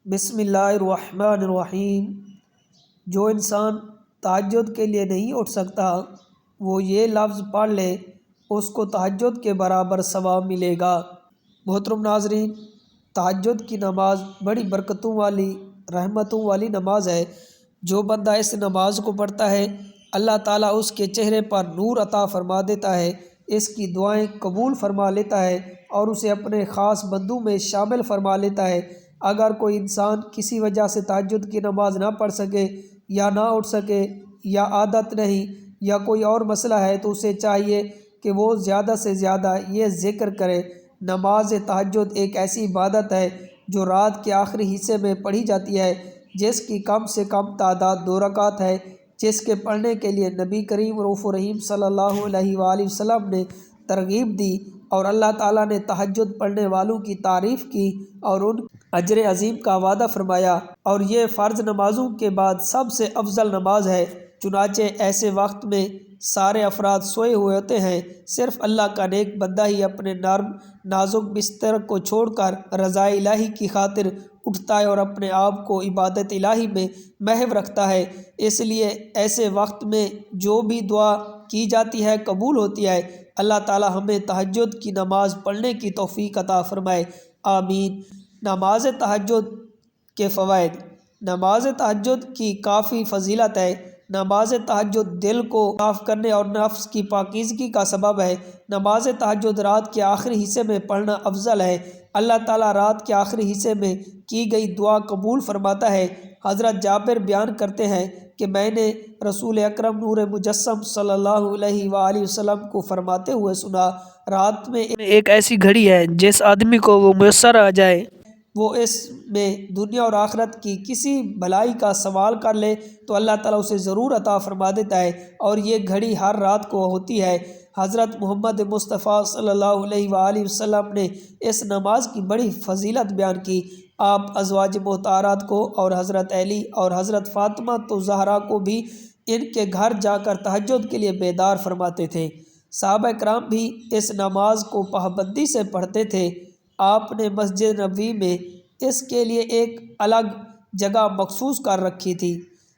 بسم اللہ الرحمن الرحیم۔ جو انسان تہجد کے لیے نہیں اٹھ سکتا وہ یہ لفظ پڑھ لے، اس کو تہجد کے برابر ثواب ملے گا۔ محترم ناظرین، تہجد کی نماز بڑی برکتوں والی، رحمتوں والی نماز ہے۔ جو بندہ اس نماز کو پڑھتا ہے اللہ تعالیٰ اس کے چہرے پر نور عطا فرما دیتا ہے، اس کی دعائیں قبول فرما لیتا ہے اور اسے اپنے خاص بندوں میں شامل فرما لیتا ہے۔ اگر کوئی انسان کسی وجہ سے تہجد کی نماز نہ پڑھ سکے یا نہ اٹھ سکے یا عادت نہیں یا کوئی اور مسئلہ ہے تو اسے چاہیے کہ وہ زیادہ سے زیادہ یہ ذکر کرے۔ نماز تہجد ایک ایسی عبادت ہے جو رات کے آخری حصے میں پڑھی جاتی ہے، جس کی کم سے کم تعداد 2 رکعت ہے، جس کے پڑھنے کے لیے نبی کریم رؤوف الرحیم صلی اللہ علیہ وآلہ وسلم نے ترغیب دی، اور اللہ تعالیٰ نے تہجد پڑھنے والوں کی تعریف کی اور ان اجر عظیم کا وعدہ فرمایا، اور یہ فرض نمازوں کے بعد سب سے افضل نماز ہے۔ چنانچہ ایسے وقت میں سارے افراد سوئے ہوئے ہوتے ہیں، صرف اللہ کا نیک بندہ ہی اپنے نرم نازک بستر کو چھوڑ کر رضا الہی کی خاطر اٹھتا ہے اور اپنے آپ کو عبادت الہی میں محو رکھتا ہے۔ اس لیے ایسے وقت میں جو بھی دعا کی جاتی ہے قبول ہوتی ہے۔ اللہ تعالی ہمیں تہجد کی نماز پڑھنے کی توفیق عطا فرمائے، آمین۔ نماز تہجد کے فوائد۔ نماز تہجد کی کافی فضیلت ہے۔ نماز تہجد دل کو صاف کرنے اور نفس کی پاکیزگی کا سبب ہے۔ نماز تہجد رات کے آخری حصے میں پڑھنا افضل ہے۔ اللہ تعالیٰ رات کے آخری حصے میں کی گئی دعا قبول فرماتا ہے۔ حضرت جابر بیان کرتے ہیں کہ میں نے رسول اکرم نور مجسم صلی اللہ علیہ وآلہ وسلم کو فرماتے ہوئے سنا، رات میں ایک ایسی گھڑی ہے جس آدمی کو وہ میسر آ جائے وہ اس میں دنیا اور آخرت کی کسی بھلائی کا سوال کر لے تو اللہ تعالیٰ اسے ضرور عطا فرما دیتا ہے، اور یہ گھڑی ہر رات کو ہوتی ہے۔ حضرت محمد مصطفیٰ صلی اللہ علیہ وآلہ وسلم نے اس نماز کی بڑی فضیلت بیان کی۔ آپ ازواج مطہرات کو اور حضرت علی اور حضرت فاطمہ الزہرا کو بھی ان کے گھر جا کر تہجد کے لیے بیدار فرماتے تھے۔ صحابہ کرام بھی اس نماز کو پابندی سے پڑھتے تھے۔ آپ نے مسجد نبوی میں اس کے لیے ایک الگ جگہ مخصوص کر رکھی تھی۔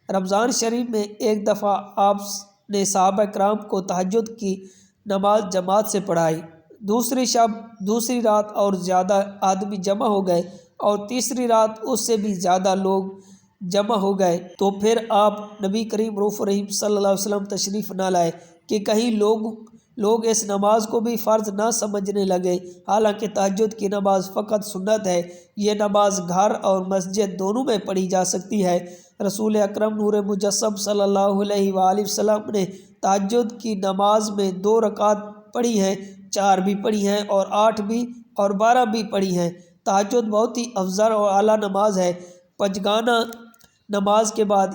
رمضان شریف میں ایک دفعہ آپ نے صحابہ کرام کو تہجد کی نماز جماعت سے پڑھائی۔ دوسری شب دوسری رات اور زیادہ آدمی جمع ہو گئے، اور تیسری رات اس سے بھی زیادہ لوگ جمع ہو گئے، تو پھر آپ نبی کریم رؤوف الرحیم صلی اللہ علیہ وسلم تشریف نہ لائے کہ کہیں لوگ اس نماز کو بھی فرض نہ سمجھنے لگے، حالانکہ تہجد کی نماز فقط سنت ہے۔ یہ نماز گھر اور مسجد دونوں میں پڑھی جا سکتی ہے۔ رسول اکرم نور مجسم صلی اللہ علیہ وآلہ وسلم نے تہجد کی نماز میں 2 رکعت پڑھی ہیں، 4 بھی پڑھی ہیں اور 8 بھی اور 12 بھی پڑھی ہیں۔ تہجد بہت ہی افضل اور اعلیٰ نماز ہے۔ پنجگانہ نماز کے بعد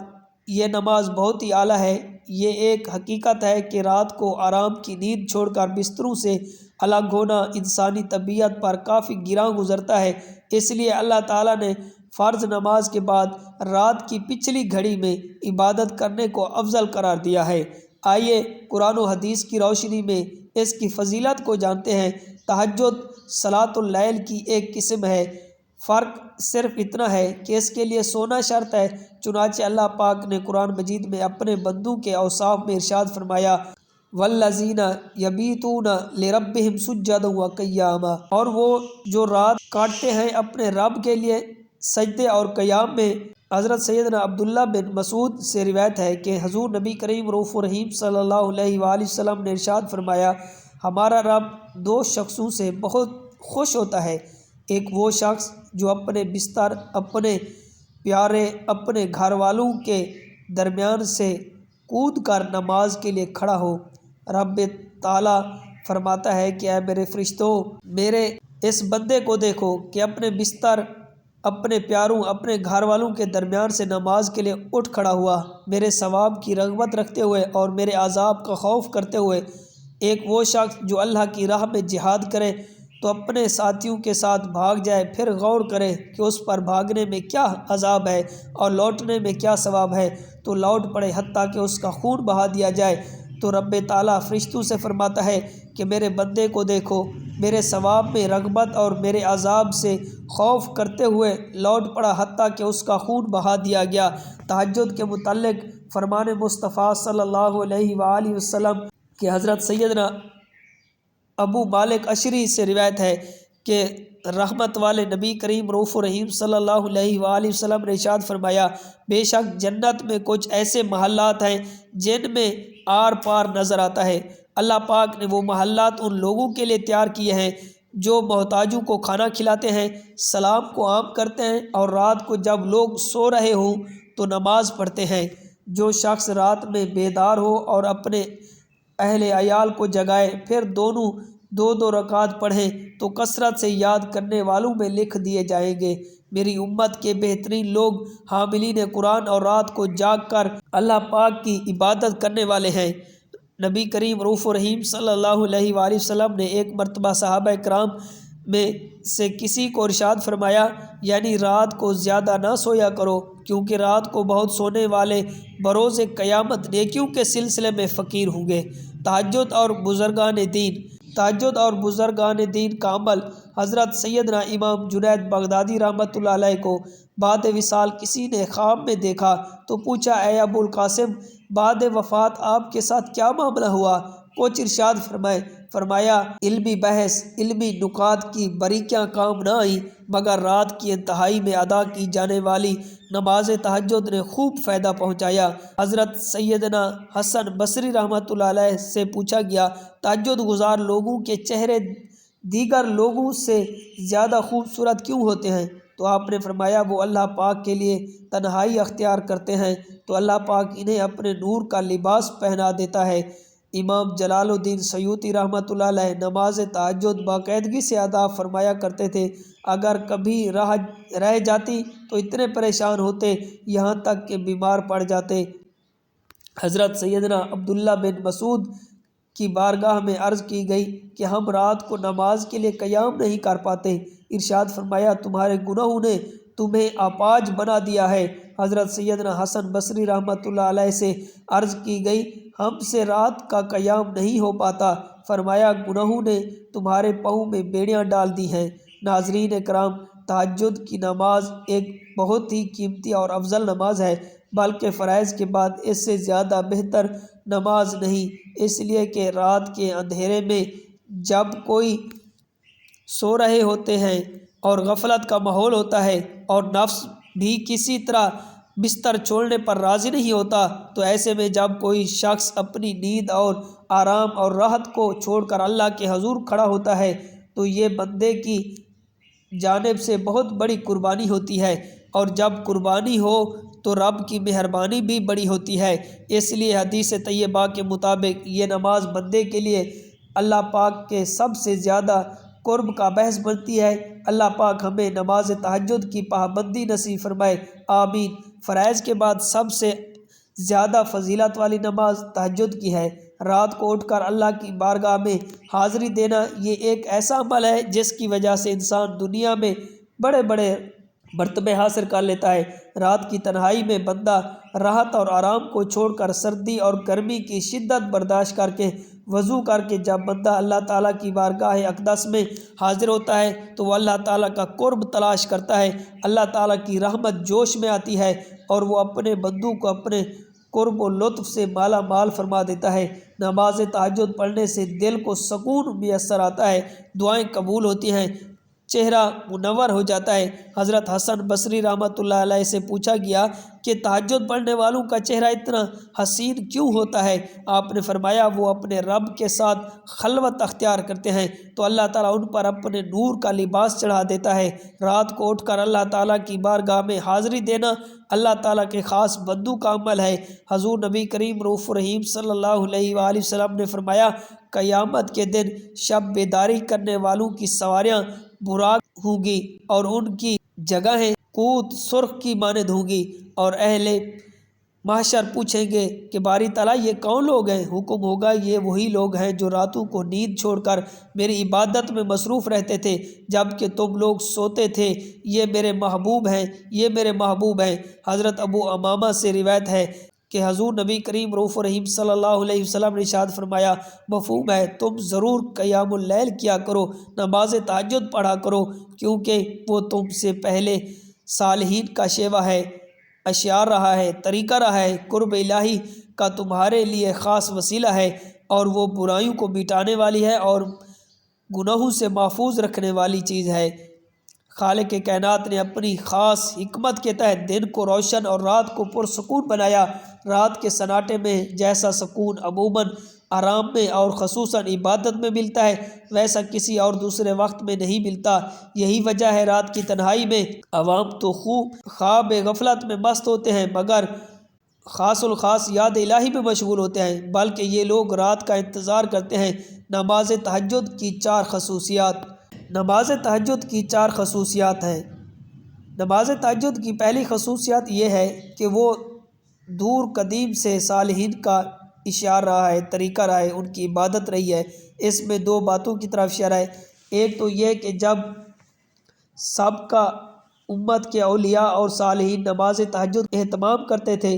یہ نماز بہت ہی اعلیٰ ہے۔ یہ ایک حقیقت ہے کہ رات کو آرام کی نیند چھوڑ کر بستروں سے الگ ہونا انسانی طبیعت پر کافی گراں گزرتا ہے، اس لیے اللہ تعالیٰ نے فرض نماز کے بعد رات کی پچھلی گھڑی میں عبادت کرنے کو افضل قرار دیا ہے۔ آئیے قرآن و حدیث کی روشنی میں اس کی فضیلت کو جانتے ہیں۔ تہجد صلاۃ اللیل کی ایک قسم ہے، فرق صرف اتنا ہے کہ اس کے لیے سونا شرط ہے۔ چنانچہ اللہ پاک نے قرآن مجید میں اپنے بندوں کے اوصاف میں ارشاد فرمایا، والذین یبیتون لربہم سجدا وقیاما، اور وہ جو رات کاٹتے ہیں اپنے رب کے لیے سجدے اور قیام میں۔ حضرت سیدنا عبداللہ بن مسعود سے روایت ہے کہ حضور نبی کریم رؤوف الرحیم صلی اللہ علیہ وآلہ وسلم نے ارشاد فرمایا، ہمارا رب 2 شخصوں سے بہت خوش ہوتا ہے، ایک وہ شخص جو اپنے بستر اپنے پیارے اپنے گھر والوں کے درمیان سے کود کر نماز کے لیے کھڑا ہو۔ رب تعالیٰ فرماتا ہے کہ اے میرے فرشتوں، میرے اس بندے کو دیکھو کہ اپنے بستر اپنے پیاروں اپنے گھر والوں کے درمیان سے نماز کے لیے اٹھ کھڑا ہوا، میرے ثواب کی رغبت رکھتے ہوئے اور میرے عذاب کا خوف کرتے ہوئے۔ ایک وہ شخص جو اللہ کی راہ میں جہاد کرے تو اپنے ساتھیوں کے ساتھ بھاگ جائے، پھر غور کرے کہ اس پر بھاگنے میں کیا عذاب ہے اور لوٹنے میں کیا ثواب ہے، تو لوٹ پڑے حتیٰ کہ اس کا خون بہا دیا جائے، تو رب تعالیٰ فرشتوں سے فرماتا ہے کہ میرے بندے کو دیکھو، میرے ثواب میں رغبت اور میرے عذاب سے خوف کرتے ہوئے لوٹ پڑا، حتیٰ کہ اس کا خون بہا دیا گیا۔ تہجد کے متعلق فرمان مصطفیٰ صلی اللہ علیہ وآلہ وسلم کہ حضرت سیدنا ابو مالک اشری سے روایت ہے کہ رحمت والے نبی کریم رؤوف الرحیم صلی اللہ علیہ وآلہ وسلم نے ارشاد فرمایا، بے شک جنت میں کچھ ایسے محلات ہیں جن میں آر پار نظر آتا ہے۔ اللہ پاک نے وہ محلات ان لوگوں کے لیے تیار کیے ہیں جو محتاجوں کو کھانا کھلاتے ہیں، سلام کو عام کرتے ہیں، اور رات کو جب لوگ سو رہے ہوں تو نماز پڑھتے ہیں۔ جو شخص رات میں بیدار ہو اور اپنے اہل عیال کو جگائے، پھر دونوں دو دو رکعت پڑھیں تو کثرت سے یاد کرنے والوں میں لکھ دیے جائیں گے۔ میری امت کے بہترین لوگ حاملین قرآن اور رات کو جاگ کر اللہ پاک کی عبادت کرنے والے ہیں۔ نبی کریم رؤوف الرحیم صلی اللہ علیہ وآلہ وسلم نے ایک مرتبہ صحابہ کرام میں سے کسی کو ارشاد فرمایا، یعنی رات کو زیادہ نہ سویا کرو، کیونکہ رات کو بہت سونے والے بروز قیامت نیکیوں کے سلسلے میں فقیر ہوں گے۔ تہجد اور بزرگان دین کا عمل۔ حضرت سیدنا امام جنید بغدادی رحمۃ اللہ علیہ کو بعد وصال کسی نے خواب میں دیکھا تو پوچھا، اے ابو القاسم، بعد وفات آپ کے ساتھ کیا معاملہ ہوا؟ کچھ ارشاد فرمایا علمی بحث، علمی نکات کی باریکیاں کام نہ آئیں، مگر رات کی انتہائی میں ادا کی جانے والی نماز تہجد نے خوب فائدہ پہنچایا۔ حضرت سیدنا حسن بصری رحمۃ اللہ علیہ سے پوچھا گیا، تہجد گزار لوگوں کے چہرے دیگر لوگوں سے زیادہ خوبصورت کیوں ہوتے ہیں؟ تو آپ نے فرمایا، وہ اللہ پاک کے لیے تنہائی اختیار کرتے ہیں تو اللہ پاک انہیں اپنے نور کا لباس پہنا دیتا ہے۔ امام جلال الدین سیوطی رحمۃ اللہ علیہ نماز تہجد باقاعدگی سے ادا فرمایا کرتے تھے، اگر کبھی رہ جاتی تو اتنے پریشان ہوتے یہاں تک کہ بیمار پڑ جاتے۔ حضرت سیدنا عبداللہ بن مسعود کی بارگاہ میں عرض کی گئی کہ ہم رات کو نماز کے لیے قیام نہیں کر پاتے۔ ارشاد فرمایا، تمہارے گناہوں نے تمہیں اپاہج بنا دیا ہے۔ حضرت سیدنا حسن بصری رحمۃ اللہ علیہ سے عرض کی گئی، ہم سے رات کا قیام نہیں ہو پاتا۔ فرمایا، گناہوں نے تمہارے پاؤں میں بیڑیاں ڈال دی ہیں۔ ناظرین کرام، تہجد کی نماز ایک بہت ہی قیمتی اور افضل نماز ہے، بلکہ فرائض کے بعد اس سے زیادہ بہتر نماز نہیں، اس لیے کہ رات کے اندھیرے میں جب کوئی سو رہے ہوتے ہیں اور غفلت کا ماحول ہوتا ہے اور نفس بھی کسی طرح بستر چھوڑنے پر راضی نہیں ہوتا، تو ایسے میں جب کوئی شخص اپنی نیند اور آرام اور راحت کو چھوڑ کر اللہ کے حضور کھڑا ہوتا ہے تو یہ بندے کی جانب سے بہت بڑی قربانی ہوتی ہے، اور جب قربانی ہو تو رب کی مہربانی بھی بڑی ہوتی ہے۔ اس لیے حدیث طیبہ کے مطابق یہ نماز بندے کے لیے اللہ پاک کے سب سے زیادہ قرب کا باعث بنتی ہے۔ اللہ پاک ہمیں نماز تہجد کی پابندی نصیب فرمائے، آمین۔ فرائض کے بعد سب سے زیادہ فضیلت والی نماز تہجد کی ہے۔ رات کو اٹھ کر اللہ کی بارگاہ میں حاضری دینا یہ ایک ایسا عمل ہے جس کی وجہ سے انسان دنیا میں بڑے بڑے مرتبے حاصل کر لیتا ہے۔ رات کی تنہائی میں بندہ راحت اور آرام کو چھوڑ کر سردی اور گرمی کی شدت برداشت کر کے وضو کر کے جب بندہ اللہ تعالیٰ کی بارگاہ اقدس میں حاضر ہوتا ہے تو وہ اللہ تعالیٰ کا قرب تلاش کرتا ہے، اللہ تعالیٰ کی رحمت جوش میں آتی ہے اور وہ اپنے بندوں کو اپنے قرب و لطف سے مالا مال فرما دیتا ہے۔ نماز تہجد پڑھنے سے دل کو سکون میسر آتا ہے، دعائیں قبول ہوتی ہیں، چہرہ منور ہو جاتا ہے۔ حضرت حسن بصری رحمۃ اللہ علیہ سے پوچھا گیا کہ تہجد پڑھنے والوں کا چہرہ اتنا حسین کیوں ہوتا ہے؟ آپ نے فرمایا، وہ اپنے رب کے ساتھ خلوت اختیار کرتے ہیں تو اللہ تعالیٰ ان پر اپنے نور کا لباس چڑھا دیتا ہے۔ رات کو اٹھ کر اللہ تعالیٰ کی بارگاہ میں حاضری دینا اللہ تعالیٰ کے خاص بندوں کا عمل ہے۔ حضور نبی کریم رؤوف الرحیم صلی اللہ علیہ وآلہ وسلم نے فرمایا، قیامت کے دن شب بیداری کرنے والوں کی سواریاں براق ہوں گی اور ان کی جگہیں قوت سرخ کی مانند ہوں گی، اور اہل محشر پوچھیں گے کہ باری تعالیٰ یہ کون لوگ ہیں؟ حکم ہوگا، یہ وہی لوگ ہیں جو راتوں کو نیند چھوڑ کر میری عبادت میں مصروف رہتے تھے جب کہ تم لوگ سوتے تھے، یہ میرے محبوب ہیں، یہ میرے محبوب ہیں۔ حضرت ابو امامہ سے روایت ہے کہ حضور نبی کریم رؤوف الرحیم صلی اللہ علیہ وسلم نے ارشاد فرمایا، مفہوم ہے تم ضرور قیام اللیل کیا کرو، نماز تہجد پڑھا کرو، کیونکہ وہ تم سے پہلے صالحین کا شیوہ ہے، اشعار رہا ہے، طریقہ رہا ہے، قرب الہی کا تمہارے لیے خاص وسیلہ ہے، اور وہ برائیوں کو مٹانے والی ہے اور گناہوں سے محفوظ رکھنے والی چیز ہے۔ خالق کائنات نے اپنی خاص حکمت کے تحت دن کو روشن اور رات کو پرسکون بنایا۔ رات کے سناٹے میں جیسا سکون عموماً آرام میں اور خصوصاً عبادت میں ملتا ہے، ویسا کسی اور دوسرے وقت میں نہیں ملتا۔ یہی وجہ ہے رات کی تنہائی میں عوام تو خواب غفلت میں مست ہوتے ہیں، مگر خاص الخاص یاد الہی میں مشغول ہوتے ہیں، بلکہ یہ لوگ رات کا انتظار کرتے ہیں۔ نماز تہجد کی 4 خصوصیات۔ نماز تہجد کی 4 خصوصیات ہیں۔ نماز تہجد کی پہلی خصوصیت یہ ہے کہ وہ دور قدیم سے صالحین کا اشعار رہا ہے، طریقہ رہا ہے، ان کی عبادت رہی ہے۔ اس میں 2 باتوں کی طرف اشارہ ہے۔ ایک تو یہ کہ جب سابقہ امت کے اولیاء اور صالحین نماز تہجد اہتمام کرتے تھے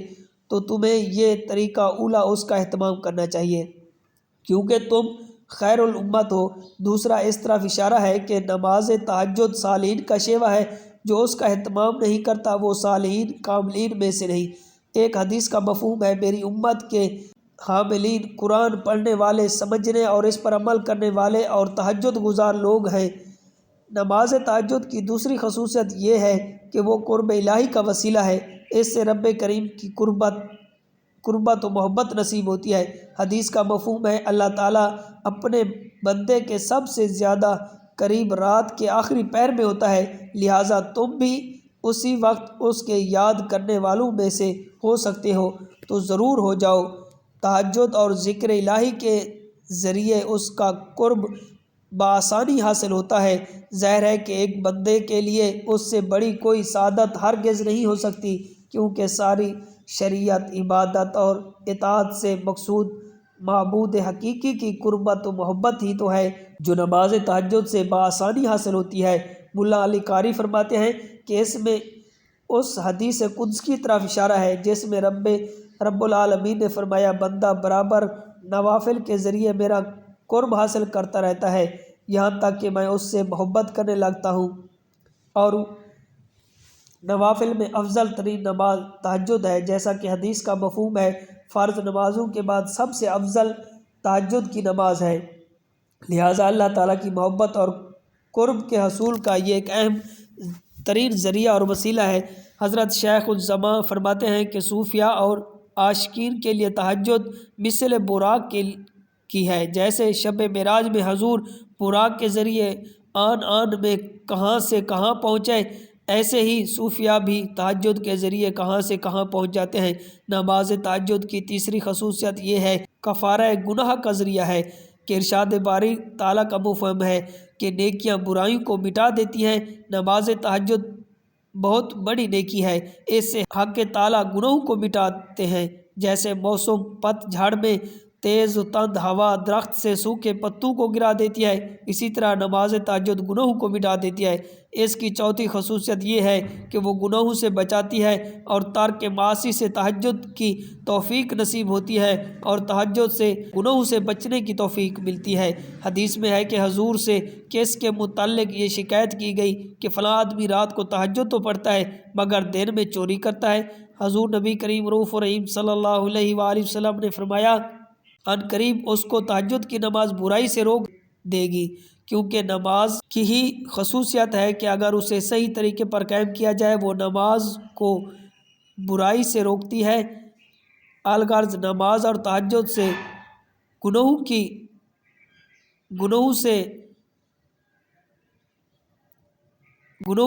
تو تمہیں یہ طریقہ اولا اس کا اہتمام کرنا چاہیے، کیونکہ تم خیر الامت ہو۔ دوسرا اس طرف اشارہ ہے کہ نماز تہجد صالحین کا شیوہ ہے، جو اس کا اہتمام نہیں کرتا وہ صالحین کاملین میں سے نہیں۔ ایک حدیث کا مفہوم ہے، میری امت کے حاملین قرآن پڑھنے والے، سمجھنے اور اس پر عمل کرنے والے اور تہجد گزار لوگ ہیں۔ نماز تہجد کی دوسری خصوصیت یہ ہے کہ وہ قرب الہی کا وسیلہ ہے، اس سے رب کریم کی قربت و محبت نصیب ہوتی ہے۔ حدیث کا مفہوم ہے، اللہ تعالیٰ اپنے بندے کے سب سے زیادہ قریب رات کے آخری پہر میں ہوتا ہے، لہٰذا تم بھی اسی وقت اس کے یاد کرنے والوں میں سے ہو سکتے ہو تو ضرور ہو جاؤ۔ تہجد اور ذکر الہی کے ذریعے اس کا قرب بآسانی حاصل ہوتا ہے۔ ظاہر ہے کہ ایک بندے کے لیے اس سے بڑی کوئی سعادت ہرگز نہیں ہو سکتی، کیونکہ ساری شریعت عبادت اور اطاعت سے مقصود معبود حقیقی کی قربت و محبت ہی تو ہے، جو نماز تہجد سے بآسانی حاصل ہوتی ہے۔ ملا علی قاری فرماتے ہیں کہ اس میں اس حدیث قدس کی طرف اشارہ ہے جس میں رب العالمین نے فرمایا، بندہ برابر نوافل کے ذریعے میرا قرب حاصل کرتا رہتا ہے، یہاں تک کہ میں اس سے محبت کرنے لگتا ہوں۔ اور نوافل میں افضل ترین نماز تہجد ہے، جیسا کہ حدیث کا مفہوم ہے، فرض نمازوں کے بعد سب سے افضل تہجد کی نماز ہے، لہٰذا اللہ تعالیٰ کی محبت اور قرب کے حصول کا یہ ایک اہم ترین ذریعہ اور وسیلہ ہے۔ حضرت شیخ الزماں فرماتے ہیں کہ صوفیاء اور عاشقین کے لیے تہجد مثل براق کی ہے، جیسے شب معراج میں حضور براق کے ذریعے آن میں کہاں سے کہاں پہنچے، ایسے ہی صوفیاء بھی تہجد کے ذریعے کہاں سے کہاں پہنچ جاتے ہیں۔ نماز تہجد کی تیسری خصوصیت یہ ہے، کفارہ گناہ کا ذریعہ ہے، کہ ارشاد باری تعالیٰ کا مفہوم ہے کہ نیکیاں برائیوں کو مٹا دیتی ہیں۔ نماز تہجد بہت بڑی نیکی ہے، اس سے حق تعالیٰ گناہوں کو مٹاتے ہیں، جیسے موسم پت جھڑ میں تیز و تند ہوا درخت سے سوکھے پتوں کو گرا دیتی ہے، اسی طرح نماز تہجد گناہوں کو مٹا دیتی ہے۔ اس کی چوتھی خصوصیت یہ ہے کہ وہ گناہوں سے بچاتی ہے اور ترک معاصی سے تہجد کی توفیق نصیب ہوتی ہے، اور تہجد سے گناہوں سے بچنے کی توفیق ملتی ہے۔ حدیث میں ہے کہ حضور سے کس کے متعلق یہ شکایت کی گئی کہ فلاں آدمی رات کو تہجد تو پڑھتا ہے مگر دن میں چوری کرتا ہے۔ حضور نبی کریم رؤوف الرحیم صلی اللہ علیہ وآلہ وسلم نے فرمایا، ان قریب اس کو تہجد کی نماز برائی سے روک دے گی، کیونکہ نماز کی ہی خصوصیت ہے کہ اگر اسے صحیح طریقے پر قائم کیا جائے وہ نماز کو برائی سے روکتی ہے۔ الغرض نماز اور تہجد سے گناہوں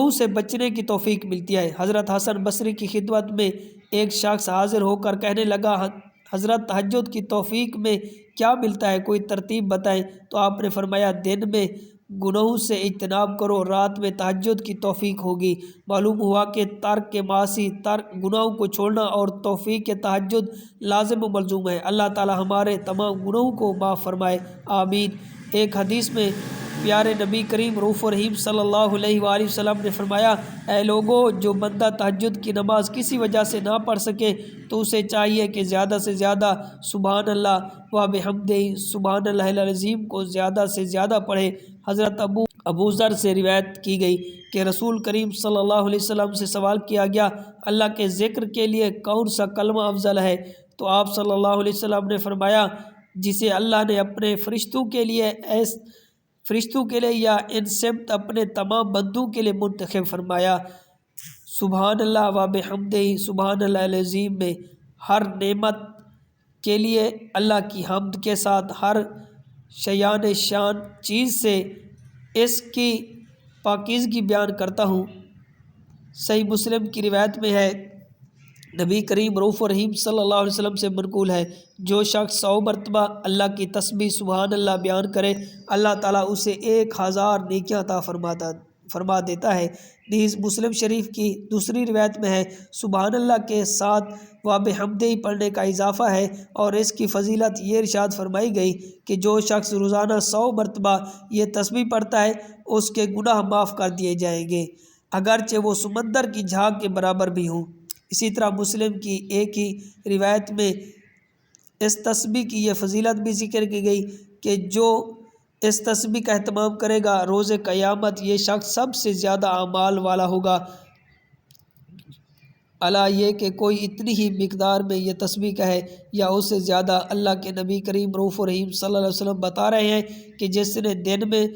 سے بچنے کی توفیق ملتی ہے۔ حضرت حسن بصری کی خدمت میں ایک شخص حاضر ہو کر کہنے لگا، حضرت تہجد کی توفیق میں کیا ملتا ہے، کوئی ترتیب بتائیں۔ تو آپ نے فرمایا، دن میں گناہوں سے اجتناب کرو، رات میں تہجد کی توفیق ہوگی۔ معلوم ہوا کہ ترک معاصی، گناہوں کو چھوڑنا اور توفیق تہجد لازم و ملزوم ہے۔ اللہ تعالی ہمارے تمام گناہوں کو معاف فرمائے، آمین۔ ایک حدیث میں پیارے نبی کریم رؤوف الرحیم صلی اللہ علیہ وآلہ وسلم نے فرمایا، اے لوگو، جو بندہ تہجد کی نماز کسی وجہ سے نہ پڑھ سکے تو اسے چاہیے کہ زیادہ سے زیادہ سبحان اللہ و بحمدہ سبحان اللہ العظیم کو زیادہ سے زیادہ پڑھے۔ حضرت ابو ذر سے روایت کی گئی کہ رسول کریم صلی اللہ علیہ وسلم سے سوال کیا گیا، اللہ کے ذکر کے لیے کون سا کلمہ افضل ہے؟ تو آپ صلی اللہ علیہ وسلم نے فرمایا، جسے اللہ نے اپنے فرشتوں کے لیے یا ان سمت اپنے تمام بندوں کے لیے منتخب فرمایا۔ سبحان اللہ و بحمدہ سبحان اللہ العظیم میں ہر نعمت کے لیے اللہ کی حمد کے ساتھ ہر شیان شان چیز سے اس کی پاکیزگی بیان کرتا ہوں۔ صحیح مسلم کی روایت میں ہے، نبی کریم رؤوف الرحیم صلی اللہ علیہ وسلم سے منقول ہے، جو شخص 100 مرتبہ اللہ کی تسبیح سبحان اللہ بیان کرے، اللہ تعالیٰ اسے 1000 نیکیاں عطا فرما دیتا ہے۔ نیز مسلم شریف کی دوسری روایت میں ہے، سبحان اللہ کے ساتھ و بحمدہ پڑھنے کا اضافہ ہے، اور اس کی فضیلت یہ ارشاد فرمائی گئی کہ جو شخص روزانہ 100 مرتبہ یہ تسبیح پڑھتا ہے اس کے گناہ معاف کر دیے جائیں گے، اگرچہ وہ سمندر کی جھاگ کے برابر بھی ہوں۔ اسی طرح مسلم کی ایک ہی روایت میں اس تسبیح کی یہ فضیلت بھی ذکر کی گئی کہ جو اس تسبیح کا اہتمام کرے گا روز قیامت یہ شخص سب سے زیادہ اعمال والا ہوگا۔ الا یہ کہ کوئی اتنی ہی مقدار میں یہ تسبیح کہے یا اس سے زیادہ، اللہ کے نبی کریم رؤوف الرحیم صلی اللہ علیہ وسلم بتا رہے ہیں کہ جس نے دن میں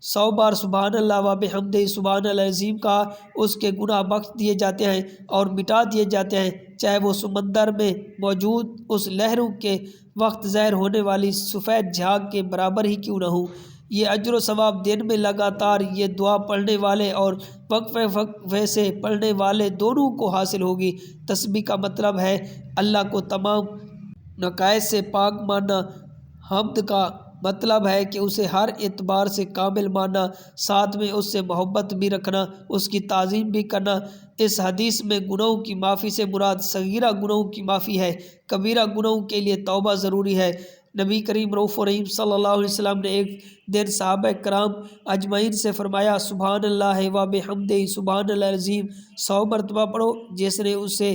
100 بار سبحان اللہ و بحمدہ سبحان اللہ العظیم کہا، اس کے گناہ بخش دیے جاتے ہیں اور مٹا دیے جاتے ہیں، چاہے وہ سمندر میں موجود اس لہروں کے وقت ظاہر ہونے والی سفید جھاگ کے برابر ہی کیوں نہ ہوں۔ یہ اجر و ثواب دن میں لگاتار یہ دعا پڑھنے والے اور وقفے سے پڑھنے والے دونوں کو حاصل ہوگی۔ تسبیح کا مطلب ہے اللہ کو تمام نقائص سے پاک ماننا، حمد کا مطلب ہے کہ اسے ہر اعتبار سے کامل ماننا، ساتھ میں اس سے محبت بھی رکھنا، اس کی تعظیم بھی کرنا۔ اس حدیث میں گناہوں کی معافی سے مراد صغیرہ گناہوں کی معافی ہے، کبیرہ گناہوں کے لیے توبہ ضروری ہے۔ نبی کریم رؤوف الرحیم صلی اللہ علیہ وسلم نے ایک دن صحابہ کرام اجمعین سے فرمایا، سبحان اللہ و بحمدہ سبحان اللہ العظیم 100 مرتبہ پڑھو، جس نے اسے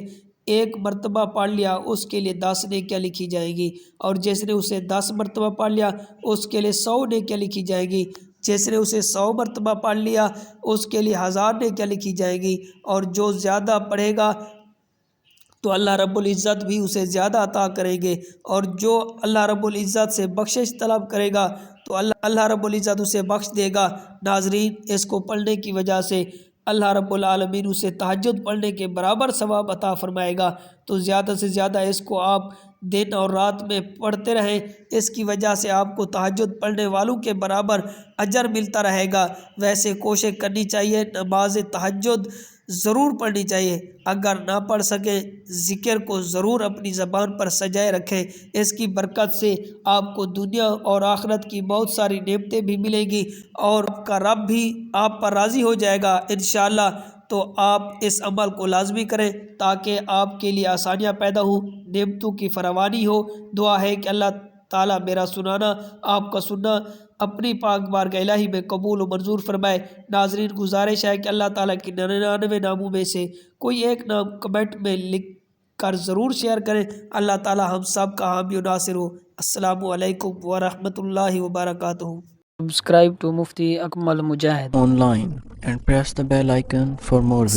1 مرتبہ پڑھ لیا اس کے لیے 10 نیکیاں لکھی جائیں گی، اور جس نے اسے 10 مرتبہ پڑھ لیا اس کے لیے 100 نیکیاں لکھی جائیں گی، جس نے اسے 100 مرتبہ پڑھ لیا اس کے لیے 1000 نیکیاں لکھی جائیں گی، اور جو زیادہ پڑھے گا تو اللہ رب العزت بھی اسے زیادہ عطا کریں گے، اور جو اللہ رب العزت سے بخشش طلب کرے گا تو اللہ رب العزت اسے بخش دے گا۔ ناظرین، اس کو پڑھنے کی وجہ سے اللہ رب العالمین اسے تہجد پڑھنے کے برابر ثواب عطا فرمائے گا، تو زیادہ سے زیادہ اس کو آپ دن اور رات میں پڑھتے رہیں، اس کی وجہ سے آپ کو تہجد پڑھنے والوں کے برابر اجر ملتا رہے گا۔ ویسے کوشش کرنی چاہیے نماز تہجد ضرور پڑھنی چاہیے، اگر نہ پڑھ سکیں ذکر کو ضرور اپنی زبان پر سجائے رکھیں، اس کی برکت سے آپ کو دنیا اور آخرت کی بہت ساری نعمتیں بھی ملیں گی، اور آپ کا رب بھی آپ پر راضی ہو جائے گا انشاءاللہ۔ تو آپ اس عمل کو لازمی کریں تاکہ آپ کے لیے آسانیاں پیدا ہوں، نعمتوں کی فراوانی ہو۔ دعا ہے کہ اللہ تعالیٰ میرا سنانا، آپ کا سننا اپنی پاک بارگاہ الہی میں قبول و منظور فرمائے۔ ناظرین، گزارش ہے کہ اللہ تعالیٰ کی 99 ناموں میں سے کوئی ایک نام کمنٹ میں لکھ کر ضرور شیئر کریں۔ اللہ تعالیٰ ہم سب کا حامی و ناصر ہو۔ السلام علیکم ورحمۃ اللہ وبرکاتہ۔ Subscribe to Mufti Akmal Mujahid online and press the bell icon for more videos.